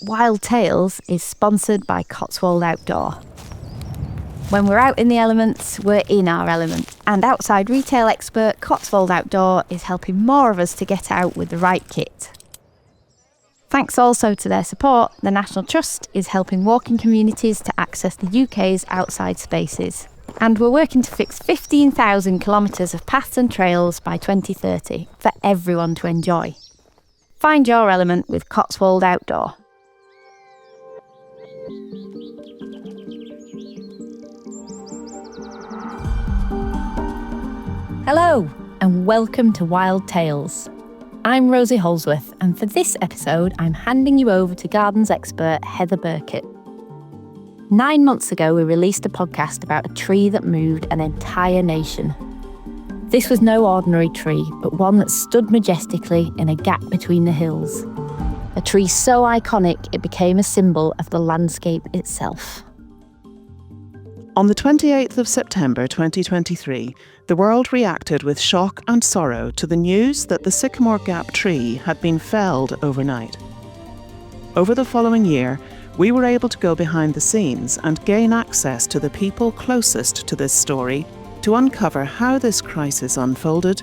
Wild Tales is sponsored by Cotswold Outdoor. When we're out in the elements, we're in our element. And outside retail expert Cotswold Outdoor is helping more of us to get out with the right kit. Thanks also to their support, the National Trust is helping walking communities to access the UK's outside spaces. And we're working to fix 15,000 kilometres of paths and trails by 2030 for everyone to enjoy. Find your element with Cotswold Outdoor. Hello, and welcome to Wild Tales. I'm Rosie Holsworth, and for this episode, I'm handing you over to gardens expert Heather Birkett. 9 months ago, we released a podcast about a tree that moved an entire nation. This was no ordinary tree, but one that stood majestically in a gap between the hills. A tree so iconic, it became a symbol of the landscape itself. On the 28th of September 2023, the world reacted with shock and sorrow to the news that the Sycamore Gap Tree had been felled overnight. Over the following year, we were able to go behind the scenes and gain access to the people closest to this story to uncover how this crisis unfolded,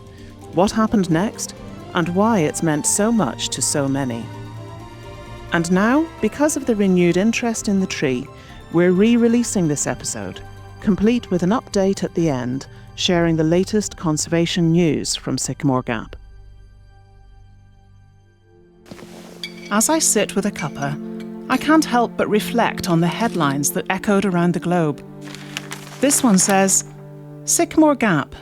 what happened next, and why it's meant so much to so many. And now, because of the renewed interest in the tree, we're re-releasing this episode, complete with an update at the end, sharing the latest conservation news from Sycamore Gap. As I sit with a cuppa, I can't help but reflect on the headlines that echoed around the globe. This one says, Sycamore Gap,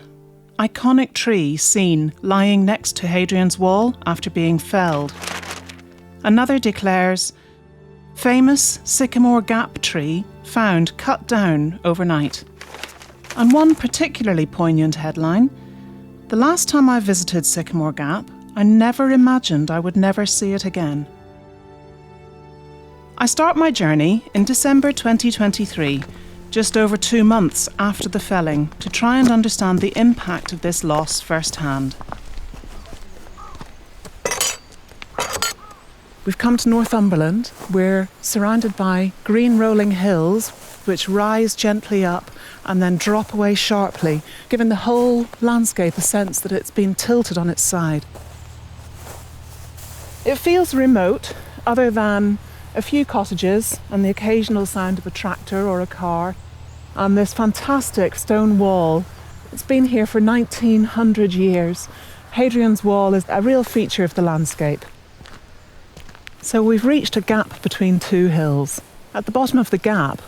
iconic tree seen lying next to Hadrian's Wall after being felled. Another declares, famous Sycamore Gap tree found cut down overnight. And one particularly poignant headline, the last time I visited Sycamore Gap, I never imagined I would never see it again. I start my journey in December 2023, just over 2 months after the felling, to try and understand the impact of this loss firsthand. We've come to Northumberland. We're surrounded by green rolling hills which rise gently up and then drop away sharply, giving the whole landscape a sense that it's been tilted on its side. It feels remote, other than a few cottages and the occasional sound of a tractor or a car, and this fantastic stone wall. It's been here for 1900 years. Hadrian's Wall is a real feature of the landscape. So we've reached a gap between two hills. At the bottom of the gap,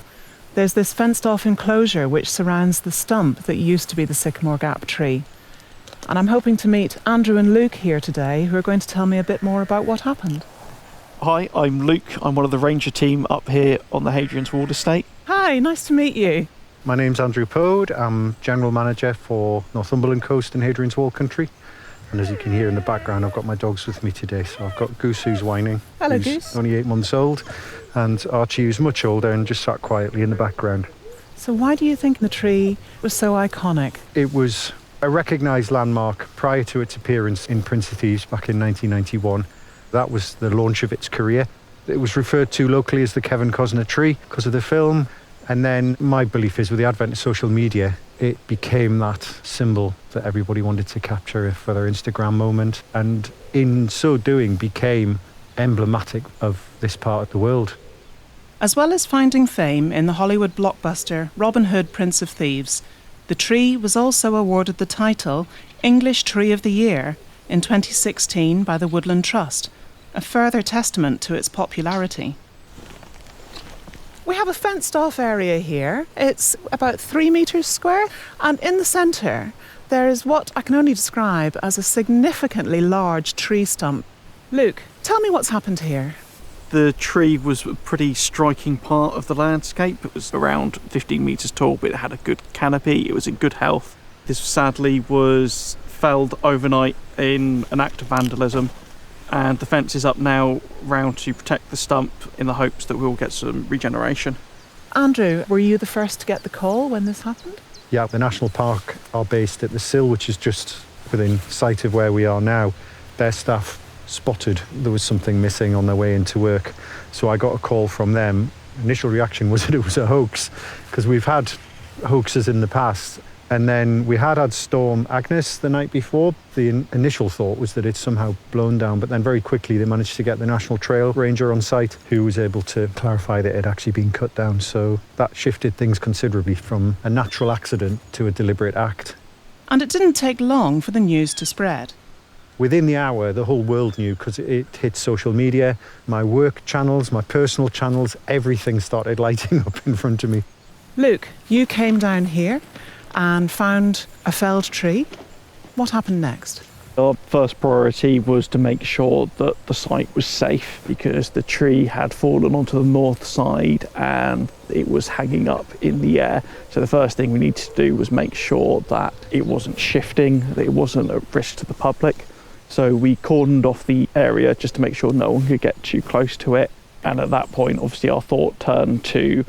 there's this fenced-off enclosure which surrounds the stump that used to be the Sycamore Gap tree. And I'm hoping to meet Andrew and Luke here today, who are going to tell me a bit more about what happened. Hi, I'm Luke. I'm one of the ranger team up here on the Hadrian's Wall estate. Hi, nice to meet you. My name's Andrew Pode. I'm General Manager for Northumberland Coast and Hadrian's Wall Country. And as you can hear in the background, I've got my dogs with me today. So I've got Goose, who's whining. Hello, who's Goose. Only 8 months old. And Archie, who's much older and just sat quietly in the background. So why do you think the tree was so iconic? It was a recognised landmark prior to its appearance in Prince of Thieves back in 1991. That was the launch of its career. It was referred to locally as the Kevin Costner tree because of the film. And then my belief is with the advent of social media, it became that symbol that everybody wanted to capture for their Instagram moment. And in so doing, became emblematic of this part of the world. As well as finding fame in the Hollywood blockbuster Robin Hood, Prince of Thieves, the tree was also awarded the title English Tree of the Year in 2016 by the Woodland Trust, a further testament to its popularity. We have a fenced-off area here. It's about 3 metres square, and in the centre there is what I can only describe as a significantly large tree stump. Luke, tell me what's happened here. The tree was a pretty striking part of the landscape. It was around 15 metres tall, but it had a good canopy. It was in good health. This sadly was felled overnight in an act of vandalism, and the fence is up now round to protect the stump in the hopes that we'll get some regeneration. Andrew, were you the first to get the call when this happened? Yeah, the National Park are based at the Sill, which is just within sight of where we are now. Their staff spotted there was something missing on their way into work. So I got a call from them. Initial reaction was that it was a hoax, because we've had hoaxes in the past. And then we had Storm Agnes the night before. The initial thought was that it's somehow blown down, but then very quickly they managed to get the National Trail Ranger on site, who was able to clarify that it had actually been cut down. So that shifted things considerably from a natural accident to a deliberate act. And it didn't take long for the news to spread. Within the hour, the whole world knew, because it hit social media, my work channels, my personal channels, everything started lighting up in front of me. Luke, you came down here and found a felled tree. What happened next? Our first priority was to make sure that the site was safe, because the tree had fallen onto the north side and it was hanging up in the air. So the first thing we needed to do was make sure that it wasn't shifting, that it wasn't a risk to the public. So we cordoned off the area just to make sure no one could get too close to it. And at that point, obviously, our thought turned to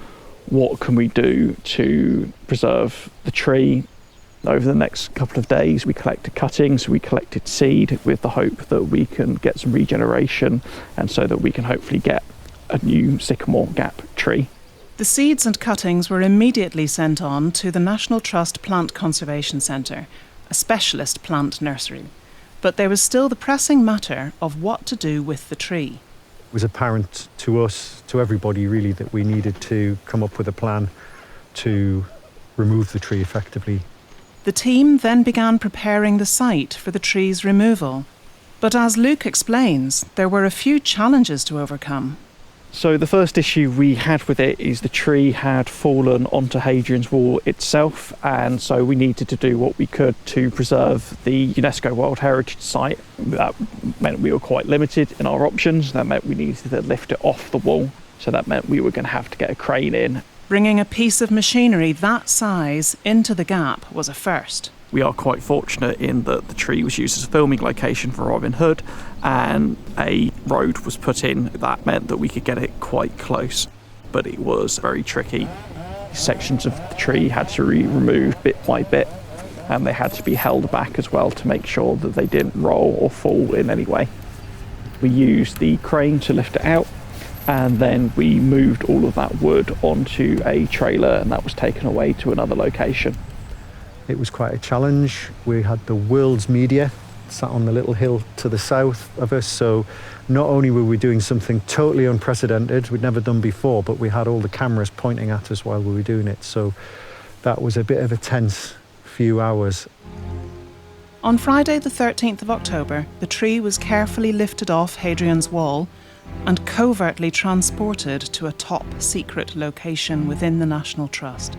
what can we do to preserve the tree. Over the next couple of days, we collected cuttings, we collected seed with the hope that we can get some regeneration, and so that we can hopefully get a new Sycamore Gap tree. The seeds and cuttings were immediately sent on to the National Trust Plant Conservation Centre, a specialist plant nursery. But there was still the pressing matter of what to do with the tree. It was apparent to us, to everybody really, that we needed to come up with a plan to remove the tree effectively. The team then began preparing the site for the tree's removal. But as Luke explains, there were a few challenges to overcome. So the first issue we had with it is the tree had fallen onto Hadrian's Wall itself, and so we needed to do what we could to preserve the UNESCO World Heritage Site. That meant we were quite limited in our options. That meant we needed to lift it off the wall, so that meant we were going to have to get a crane in. Bringing a piece of machinery that size into the gap was a first. We are quite fortunate in that the tree was used as a filming location for Robin Hood, and a road was put in that meant that we could get it quite close, but it was very tricky. Sections of the tree had to be removed bit by bit, and they had to be held back as well to make sure that they didn't roll or fall in any way. We used the crane to lift it out, and then we moved all of that wood onto a trailer, and that was taken away to another location. It was quite a challenge. We had the world's media sat on the little hill to the south of us, so not only were we doing something totally unprecedented, we'd never done before, but we had all the cameras pointing at us while we were doing it, so that was a bit of a tense few hours. On Friday the 13th of October, the tree was carefully lifted off Hadrian's Wall and covertly transported to a top secret location within the National Trust.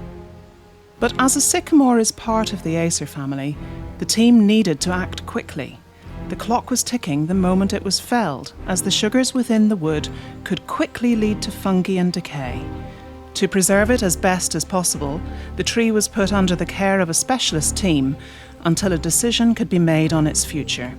But as a sycamore is part of the Acer family, the team needed to act quickly. The clock was ticking the moment it was felled, as the sugars within the wood could quickly lead to fungi and decay. To preserve it as best as possible, the tree was put under the care of a specialist team until a decision could be made on its future.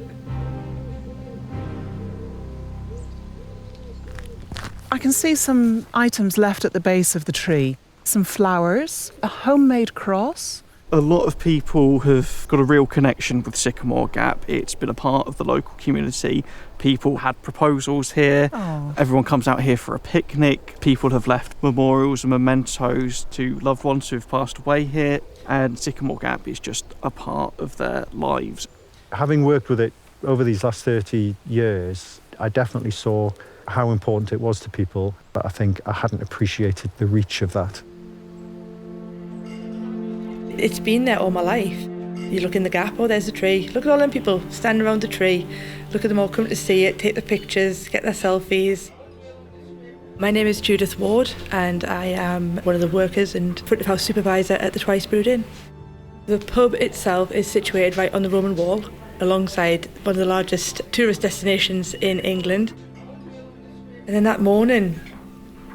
I can see some items left at the base of the tree. Some flowers, a homemade cross. A lot of people have got a real connection with Sycamore Gap. It's been a part of the local community. People had proposals here. Oh. Everyone comes out here for a picnic. People have left memorials and mementos to loved ones who have passed away here. And Sycamore Gap is just a part of their lives. Having worked with it over these last 30 years, I definitely saw how important it was to people, but I think I hadn't appreciated the reach of that. It's been there all my life. You look in the gap, oh, there's a tree. Look at all them people standing around the tree. Look at them all come to see it, take the pictures, get their selfies. My name is Judith Ward, and I am one of the workers and front of house supervisor at the Twice Brewed Inn. The pub itself is situated right on the Roman Wall, alongside one of the largest tourist destinations in England. And then that morning,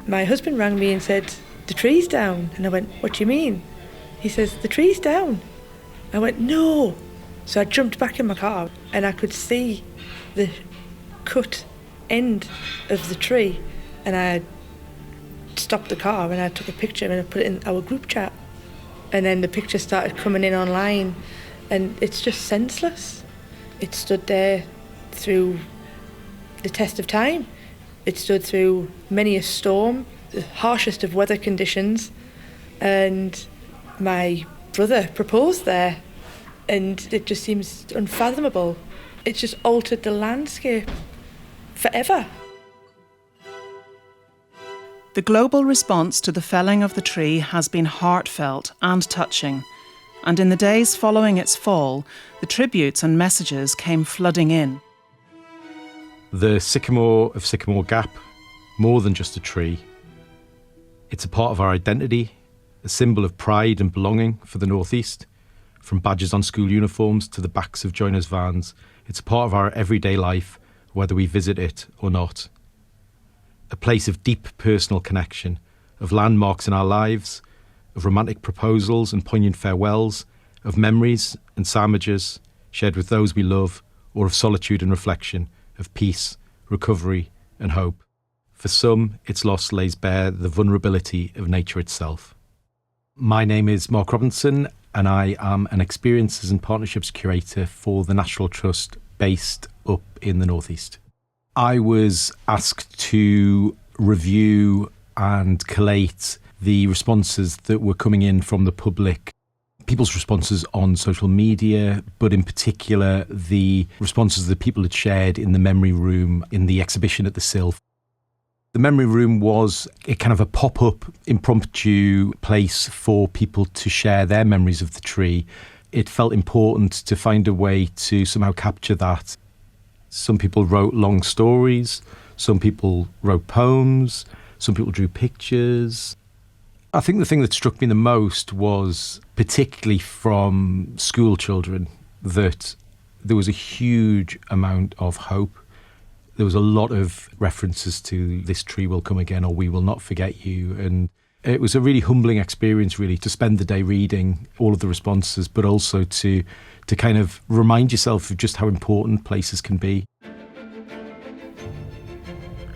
my husband rang me and said, "The tree's down." And I went, "What do you mean?" He says, "The tree's down." I went, "No." So I jumped back in my car and I could see the cut end of the tree, and I stopped the car and I took a picture and I put it in our group chat. And then the picture started coming in online, and it's just senseless. It stood there through the test of time. It stood through many a storm, the harshest of weather conditions, and my brother proposed there, and it just seems unfathomable. It's just altered the landscape forever. The global response to the felling of the tree has been heartfelt and touching, and in the days following its fall, the tributes and messages came flooding in. The sycamore of Sycamore Gap, more than just a tree. It's a part of our identity, a symbol of pride and belonging for the Northeast. From badges on school uniforms to the backs of joiners' vans, it's a part of our everyday life, whether we visit it or not. A place of deep personal connection, of landmarks in our lives, of romantic proposals and poignant farewells, of memories and sandwiches shared with those we love, or of solitude and reflection, of peace, recovery and hope. For some, its loss lays bare the vulnerability of nature itself. My name is Mark Robinson, and I am an Experiences and Partnerships Curator for the National Trust based up in the Northeast. I was asked to review and collate the responses that were coming in from the public, people's responses on social media, but in particular the responses that people had shared in the memory room in the exhibition at the Sill. The memory room was a kind of a pop-up, impromptu place for people to share their memories of the tree. It felt important to find a way to somehow capture that. Some people wrote long stories, some people wrote poems, some people drew pictures. I think the thing that struck me the most was, particularly from school children, that there was a huge amount of hope. There was a lot of references to "this tree will come again" or "we will not forget you." And it was a really humbling experience, really, to spend the day reading all of the responses, but also to kind of remind yourself of just how important places can be.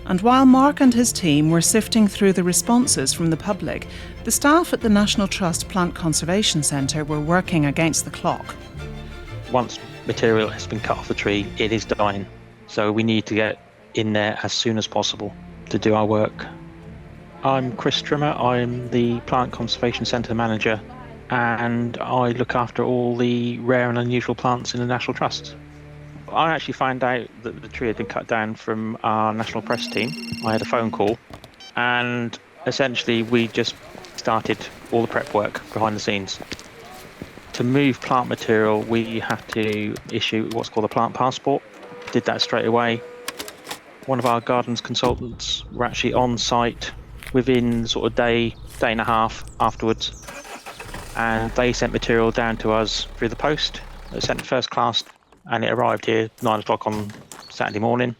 And while Mark and his team were sifting through the responses from the public, the staff at the National Trust Plant Conservation Centre were working against the clock. Once material has been cut off the tree, it is dying. So we need to get in there as soon as possible to do our work. I'm Chris Trimmer. I'm the Plant Conservation Centre Manager, and I look after all the rare and unusual plants in the National Trust. I actually found out that the tree had been cut down from our national press team. I had a phone call, and essentially we just started all the prep work behind the scenes. To move plant material, we have to issue what's called a plant passport. Did that straight away. One of our gardens consultants were actually on site within sort of day and a half afterwards, and they sent material down to us through the post. They sent it first class, and it arrived here 9 o'clock on Saturday morning.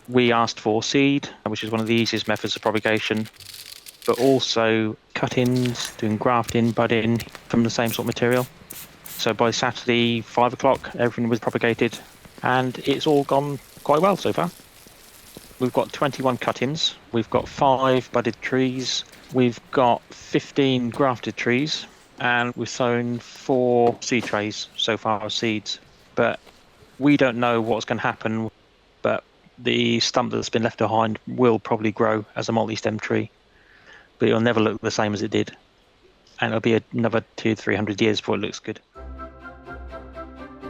We asked for seed, which is one of the easiest methods of propagation, but also cuttings, doing grafting, budding from the same sort of material. So by Saturday 5 o'clock, everything was propagated, and it's all gone quite well so far. We've got 21 cuttings, we've got 5 budded trees, we've got 15 grafted trees, and we've sown 4 seed trays so far of seeds. But we don't know what's going to happen, but the stump that's been left behind will probably grow as a multi-stem tree, but it'll never look the same as it did, and it'll be another 200-300 years before it looks good.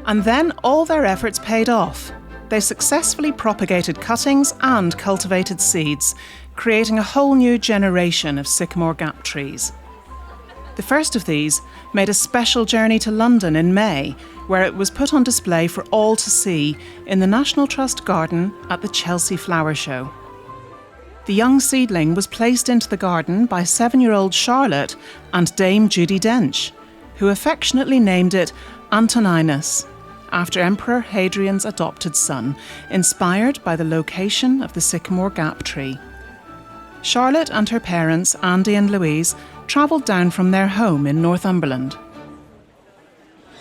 And then all their efforts paid off. They successfully propagated cuttings and cultivated seeds, creating a whole new generation of Sycamore Gap trees. The first of these made a special journey to London in May, where it was put on display for all to see in the National Trust garden at the Chelsea Flower Show. The young seedling was placed into the garden by 7-year-old Charlotte and Dame Judy Dench, who affectionately named it Antoninus, after Emperor Hadrian's adopted son, inspired by the location of the Sycamore Gap Tree. Charlotte and her parents, Andy and Louise, travelled down from their home in Northumberland.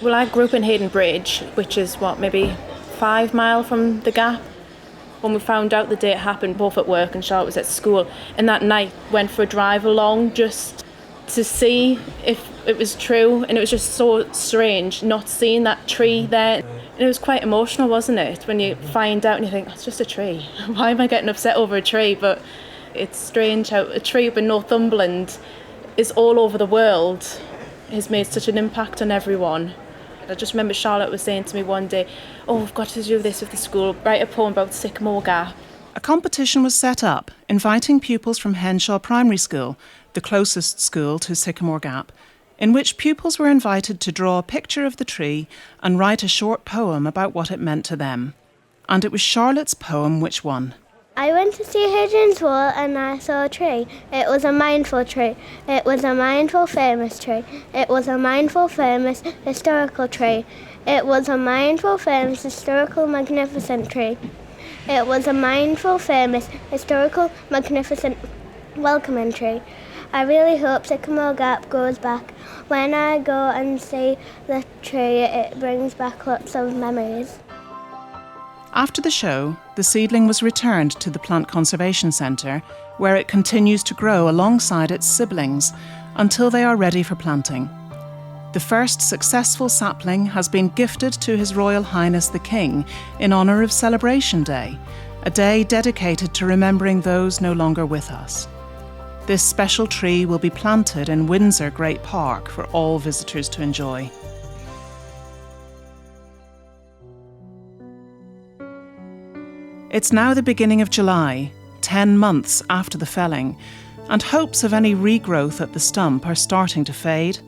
Well, I grew up in Hayden Bridge, which is, maybe 5 miles from the Gap. When we found out the day it happened, both at work and Charlotte was at school, and that night went for a drive along just to see if it was true, and it was just so strange not seeing that tree there. And it was quite emotional, wasn't it, when you find out and you think, oh, it's just a tree. Why am I getting upset over a tree? But it's strange how a tree up in Northumberland is all over the world, has made such an impact on everyone. I just remember Charlotte was saying to me one day, oh, we've got to do this with the school, write a poem about Sycamore Gap. A competition was set up, inviting pupils from Henshaw Primary School, the closest school to Sycamore Gap, in which pupils were invited to draw a picture of the tree and write a short poem about what it meant to them. And it was Charlotte's poem which won. I went to see Hadrian's Wall and I saw a tree. It was a mindful tree. It was a mindful, famous tree. It was a mindful, famous, historical tree. It was a mindful, famous, historical, magnificent tree. It was a mindful, famous, historical, magnificent, welcoming tree. I really hope Sycamore Gap goes back. When I go and see the tree, it brings back lots of memories. After the show, the seedling was returned to the Plant Conservation Centre, where it continues to grow alongside its siblings until they are ready for planting. The first successful sapling has been gifted to His Royal Highness the King in honour of Celebration Day, a day dedicated to remembering those no longer with us. This special tree will be planted in Windsor Great Park for all visitors to enjoy. It's now the beginning of July, 10 months after the felling, and hopes of any regrowth at the stump are starting to fade.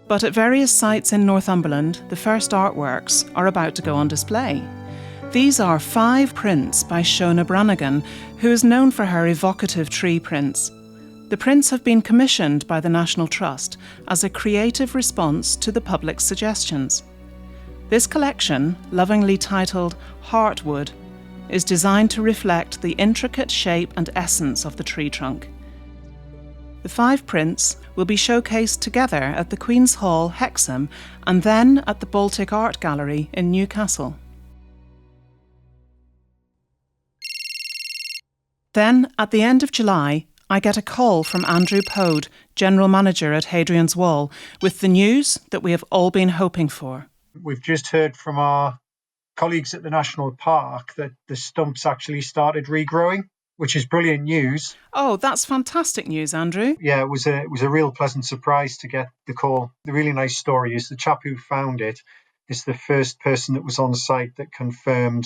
But at various sites in Northumberland, the first artworks are about to go on display. These are 5 prints by Shona Brannigan, who is known for her evocative tree prints. The prints have been commissioned by the National Trust as a creative response to the public's suggestions. This collection, lovingly titled Heartwood, is designed to reflect the intricate shape and essence of the tree trunk. The 5 prints will be showcased together at the Queen's Hall, Hexham, and then at the Baltic Art Gallery in Newcastle. Then, at the end of July, I get a call from Andrew Pode, General Manager at Hadrian's Wall, with the news that we have all been hoping for. We've just heard from our colleagues at the National Park that the stumps actually started regrowing, which is brilliant news. Oh, that's fantastic news, Andrew. Yeah, it was a real pleasant surprise to get the call. The really nice story is the chap who found it is the first person that was on site that confirmed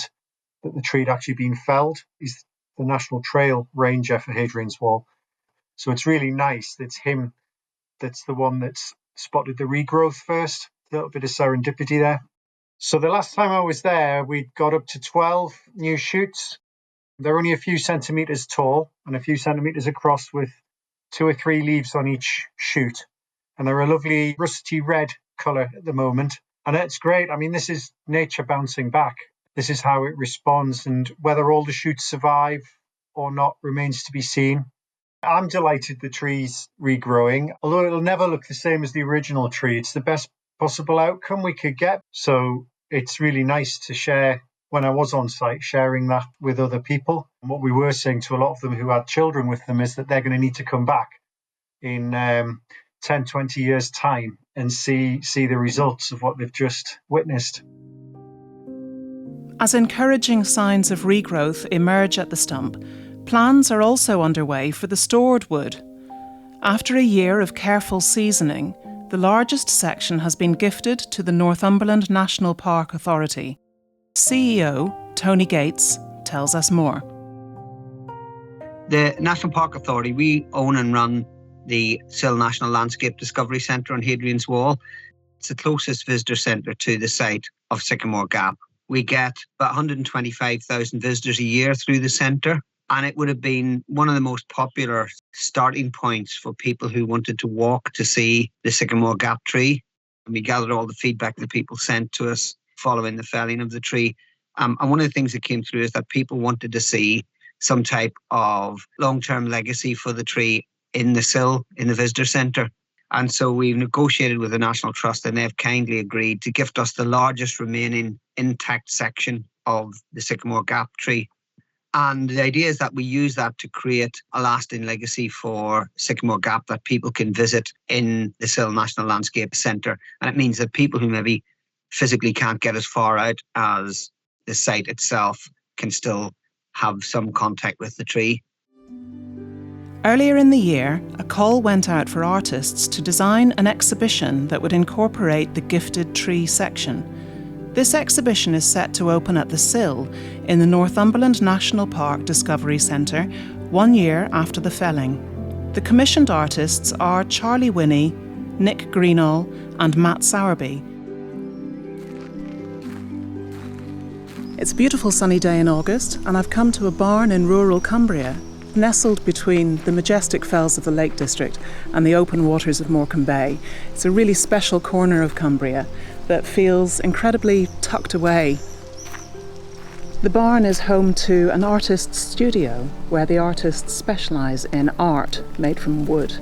that the tree had actually been felled. He's the National Trail Ranger for Hadrian's Wall. So it's really nice that it's him that's the one that's spotted the regrowth first. A little bit of serendipity there. So the last time I was there, we got up to 12 new shoots. They're only a few centimetres tall and a few centimetres across with 2 or 3 leaves on each shoot. And they're a lovely rusty red colour at the moment. And it's great. I mean, this is nature bouncing back. This is how it responds, and whether all the shoots survive or not remains to be seen. I'm delighted the tree's regrowing, although it'll never look the same as the original tree. It's the best possible outcome we could get. So it's really nice to share, when I was on site, sharing that with other people. And what we were saying to a lot of them who had children with them is that they're going to need to come back in 10, 20 years' time and see the results of what they've just witnessed. As encouraging signs of regrowth emerge at the stump, plans are also underway for the stored wood. After a year of careful seasoning, the largest section has been gifted to the Northumberland National Park Authority. CEO Tony Gates tells us more. The National Park Authority, we own and run the Sill National Landscape Discovery Centre on Hadrian's Wall. It's the closest visitor centre to the site of Sycamore Gap. We get about 125,000 visitors a year through the centre, and it would have been one of the most popular starting points for people who wanted to walk to see the Sycamore Gap tree. And we gathered all the feedback that people sent to us following the felling of the tree. And one of the things that came through is that people wanted to see some type of long-term legacy for the tree in the Sill, in the visitor centre. And so we've negotiated with the National Trust, and they've kindly agreed to gift us the largest remaining intact section of the Sycamore Gap tree. And the idea is that we use that to create a lasting legacy for Sycamore Gap that people can visit in the Sill National Landscape Centre. And it means that people who maybe physically can't get as far out as the site itself can still have some contact with the tree. Earlier in the year, a call went out for artists to design an exhibition that would incorporate the gifted tree section. This exhibition is set to open at the Sill in the Northumberland National Park Discovery Centre 1 year after the felling. The commissioned artists are Charlie Winnie, Nick Greenall and Matt Sowerby. It's a beautiful sunny day in August and I've come to a barn in rural Cumbria, nestled between the majestic fells of the Lake District and the open waters of Morecambe Bay. It's a really special corner of Cumbria that feels incredibly tucked away. The barn is home to an artist's studio where the artists specialise in art made from wood.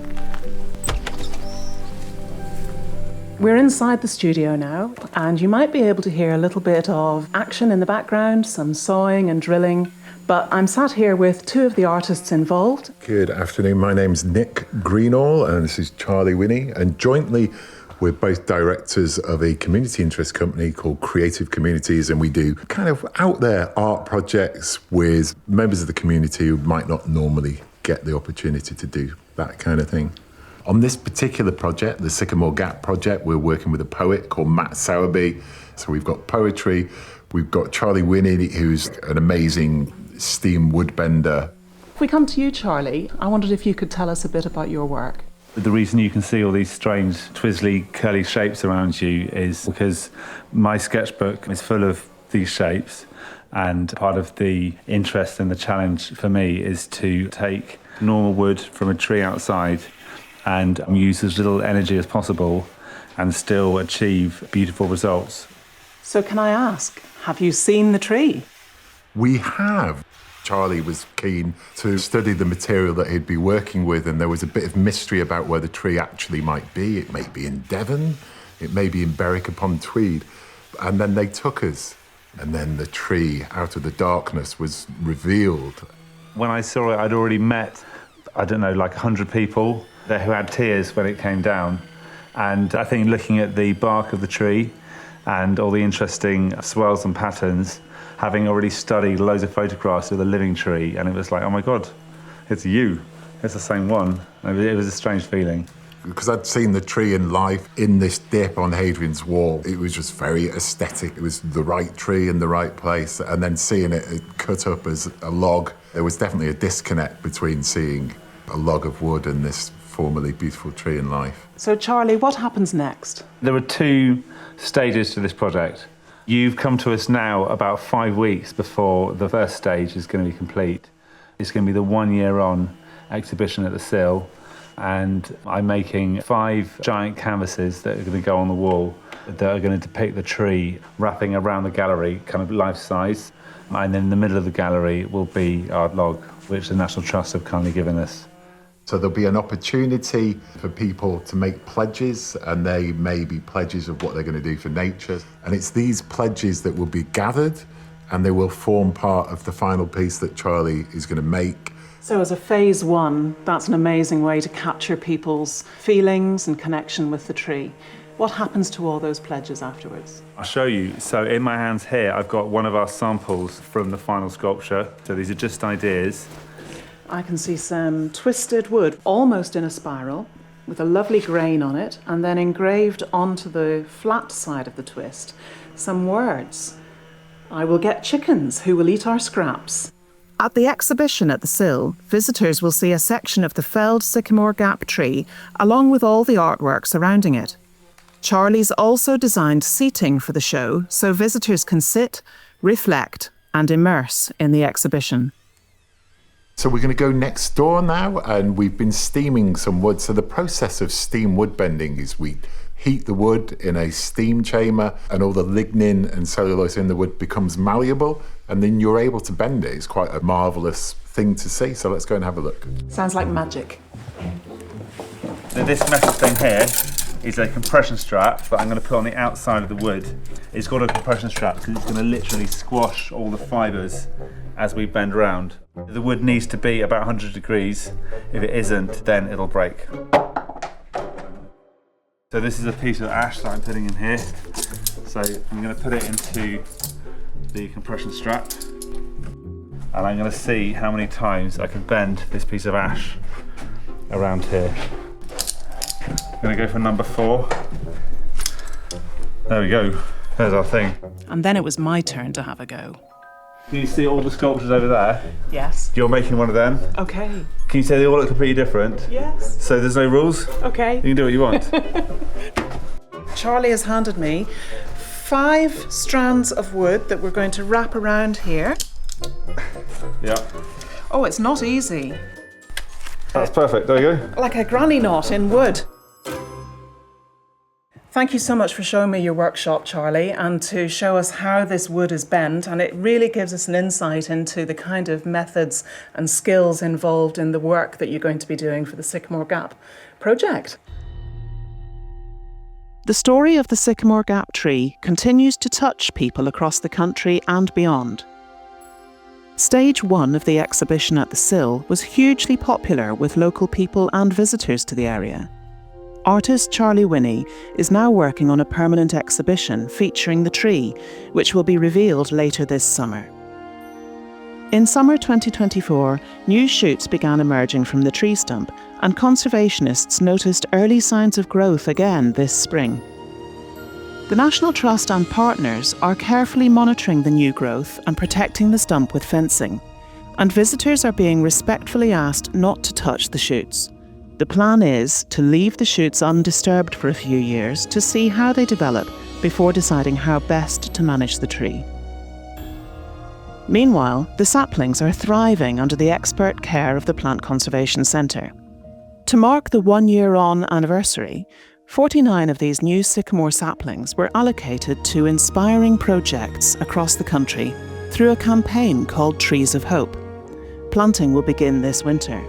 We're inside the studio now, and you might be able to hear a little bit of action in the background, some sawing and drilling, but I'm sat here with two of the artists involved. Good afternoon, my name's Nick Greenall and this is Charlie Winnie, and jointly we're both directors of a community interest company called Creative Communities, and we do kind of out there art projects with members of the community who might not normally get the opportunity to do that kind of thing. On this particular project, the Sycamore Gap project, we're working with a poet called Matt Sowerby. So we've got poetry, we've got Charlie Winnie, who's an amazing steam woodbender. If we come to you, Charlie, I wondered if you could tell us a bit about your work. The reason you can see all these strange, twizzly, curly shapes around you is because my sketchbook is full of these shapes, and part of the interest and the challenge for me is to take normal wood from a tree outside and use as little energy as possible and still achieve beautiful results. So can I ask, have you seen the tree? We have. Charlie was keen to study the material that he'd be working with, and there was a bit of mystery about where the tree actually might be. It may be in Devon, it may be in Berwick-upon-Tweed. And then they took us, and then the tree out of the darkness was revealed. When I saw it, I'd already met, like 100 people there who had tears when it came down. And I think looking at the bark of the tree and all the interesting swells and patterns, having already studied loads of photographs of the living tree, and it was like, oh my God, it's you. It's the same one. It was a strange feeling. Because I'd seen the tree in life in this dip on Hadrian's Wall. It was just very aesthetic. It was the right tree in the right place. And then seeing it cut up as a log, there was definitely a disconnect between seeing a log of wood and this formerly beautiful tree in life. So Charlie, what happens next? There were 2 stages to this project. You've come to us now about 5 weeks before the first stage is going to be complete. It's going to be the 1 year on exhibition at the Sill, and I'm making 5 giant canvases that are going to go on the wall that are going to depict the tree wrapping around the gallery, kind of life size. And then in the middle of the gallery will be our log, which the National Trust have kindly given us. So there'll be an opportunity for people to make pledges, and they may be pledges of what they're going to do for nature. And it's these pledges that will be gathered, and they will form part of the final piece that Charlie is going to make. So as a phase 1, that's an amazing way to capture people's feelings and connection with the tree. What happens to all those pledges afterwards? I'll show you. So in my hands here, I've got one of our samples from the final sculpture. So these are just ideas. I can see some twisted wood, almost in a spiral, with a lovely grain on it, and then engraved onto the flat side of the twist, some words. I will get chickens who will eat our scraps. At the exhibition at the Sill, visitors will see a section of the felled Sycamore Gap tree, along with all the artwork surrounding it. Charlie's also designed seating for the show, so visitors can sit, reflect, and immerse in the exhibition. So we're going to go next door now, and we've been steaming some wood. So the process of steam wood bending is we heat the wood in a steam chamber, and all the lignin and cellulose in the wood becomes malleable, and then you're able to bend it. It's quite a marvellous thing to see. So let's go and have a look. Sounds like magic. So this metal thing here is a compression strap that I'm going to put on the outside of the wood. It's got a compression strap because it's going to literally squash all the fibres as we bend round. The wood needs to be about 100 degrees. If it isn't, then it'll break. So this is a piece of ash that I'm putting in here. So I'm going to put it into the compression strap, and I'm going to see how many times I can bend this piece of ash around here. I'm going to go for number 4. There we go. There's our thing. And then it was my turn to have a go. Can you see all the sculptures over there? Yes. You're making one of them. Okay. Can you say they all look completely different? Yes. So there's no rules? Okay. You can do what you want. Charlie has handed me 5 strands of wood that we're going to wrap around here. Yeah. Oh, it's not easy. That's perfect. There you go. Like a granny knot in wood. Thank you so much for showing me your workshop, Charlie, and to show us how this wood is bent. And it really gives us an insight into the kind of methods and skills involved in the work that you're going to be doing for the Sycamore Gap project. The story of the Sycamore Gap Tree continues to touch people across the country and beyond. Stage 1 of the exhibition at the Sill was hugely popular with local people and visitors to the area. Artist Charlie Winnie is now working on a permanent exhibition featuring the tree, which will be revealed later this summer. In summer 2024, new shoots began emerging from the tree stump, and conservationists noticed early signs of growth again this spring. The National Trust and partners are carefully monitoring the new growth and protecting the stump with fencing, and visitors are being respectfully asked not to touch the shoots. The plan is to leave the shoots undisturbed for a few years to see how they develop before deciding how best to manage the tree. Meanwhile, the saplings are thriving under the expert care of the Plant Conservation Centre. To mark the 1-year-on anniversary, 49 of these new sycamore saplings were allocated to inspiring projects across the country through a campaign called Trees of Hope. Planting will begin this winter.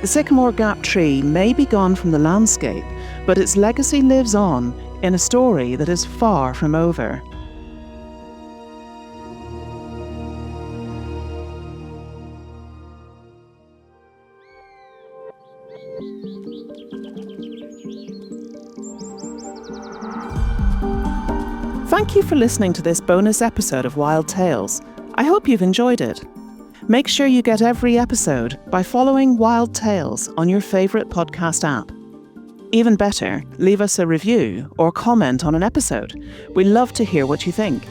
The Sycamore Gap Tree may be gone from the landscape, but its legacy lives on in a story that is far from over. Thank you for listening to this bonus episode of Wild Tales. I hope you've enjoyed it. Make sure you get every episode by following Wild Tales on your favourite podcast app. Even better, leave us a review or comment on an episode. We love to hear what you think.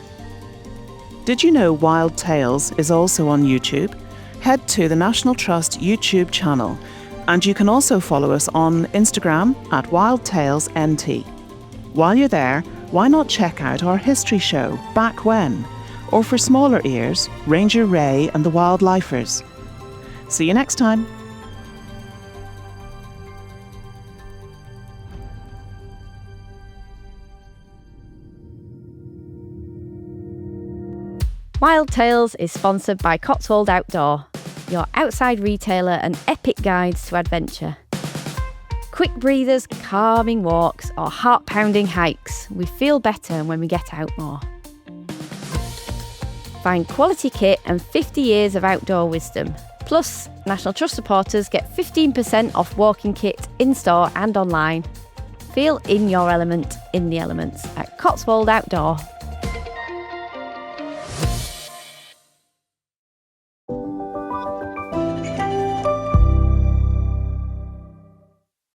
Did you know Wild Tales is also on YouTube? Head to the National Trust YouTube channel, and you can also follow us on Instagram at WildTalesNT. While you're there, why not check out our history show, Back When? Or for smaller ears, Ranger Ray and the Wildlifers. See you next time. Wild Tales is sponsored by Cotswold Outdoor, your outside retailer and epic guides to adventure. Quick breathers, calming walks, or heart-pounding hikes, we feel better when we get out more. Find quality kit and 50 years of outdoor wisdom. Plus, National Trust supporters get 15% off walking kit in-store and online. Feel in your element, in the elements at cotswoldoutdoor.com.